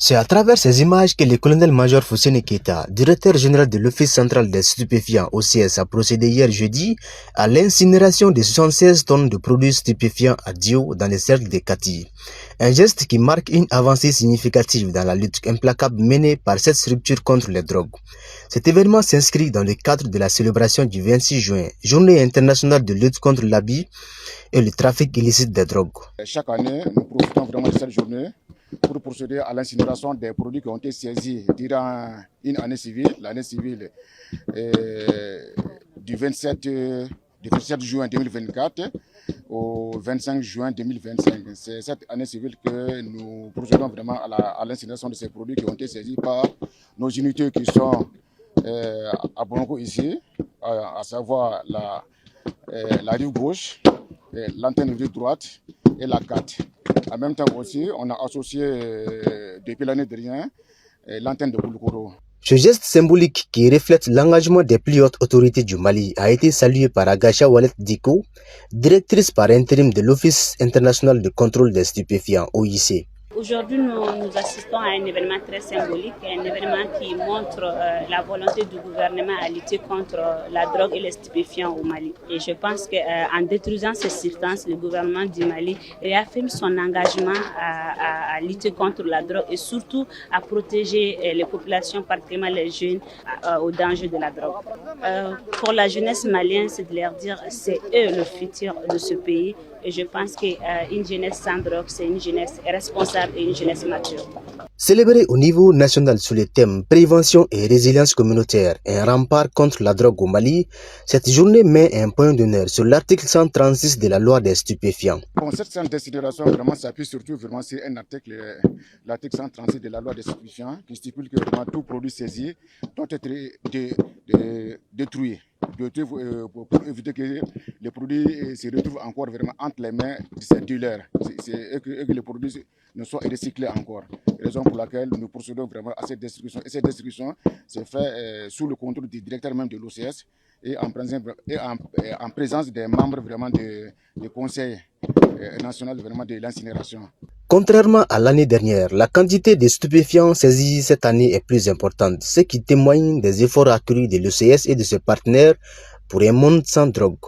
C'est à travers ces images que le colonel-major Fousseni Keita, directeur général de l'Office central des stupéfiants OCS, a procédé hier jeudi à l'incinération de 76 tonnes de produits stupéfiants à Dio dans les cercles de Kati. Un geste qui marque une avancée significative dans la lutte implacable menée par cette structure contre les drogues. Cet événement s'inscrit dans le cadre de la célébration du 26 juin, journée internationale de lutte contre l'abus et le trafic illicite des drogues. Chaque année, nous profitons vraiment de cette journée pour procéder à l'incinération des produits qui ont été saisis durant une année civile, l'année civile du 27 juin 2024 au 25 juin 2025. C'est cette année civile que nous procédons vraiment à l'incinération de ces produits qui ont été saisis par nos unités qui sont à Bongo ici, à savoir la rive gauche, l'antenne rive droite et la 4. En même temps aussi, on a associé depuis l'année dernière l'antenne de Bouloukoro. Ce geste symbolique qui reflète l'engagement des plus hautes autorités du Mali a été salué par Agacha Wallet Diko, directrice par intérim de l'Office international de contrôle des stupéfiants, OIC. Aujourd'hui, nous assistons à un événement très symbolique, un événement qui montre la volonté du gouvernement à lutter contre la drogue et les stupéfiants au Mali. Et je pense qu'en détruisant ces substances, le gouvernement du Mali réaffirme son engagement à lutter contre la drogue et surtout à protéger les populations, particulièrement les jeunes, au danger de la drogue. Pour la jeunesse malienne, c'est de leur dire que c'est eux le futur de ce pays. Et je pense qu'une jeunesse sans drogue, c'est une jeunesse responsable et une jeunesse mature. Célébrée au niveau national sous le thème prévention et résilience communautaire, un rempart contre la drogue au Mali, cette journée met un point d'honneur sur l'article 136 de la loi des stupéfiants. Bon, cette décision vraiment s'appuie surtout vraiment sur un article, l'article 136 de la loi des stupéfiants, qui stipule que vraiment tout produit saisi doit être détruit. Pour éviter que les produits se retrouvent encore vraiment entre les mains de ces dealers et que les produits ne soient recyclés encore. Raison pour laquelle nous procédons vraiment à cette destruction. Et cette destruction se fait sous le contrôle du directeur même de l'OCS et en présence des membres vraiment du conseil national vraiment de l'incinération. Contrairement à l'année dernière, la quantité de stupéfiants saisis cette année est plus importante, ce qui témoigne des efforts accrus de l'OCS et de ses partenaires pour un monde sans drogue.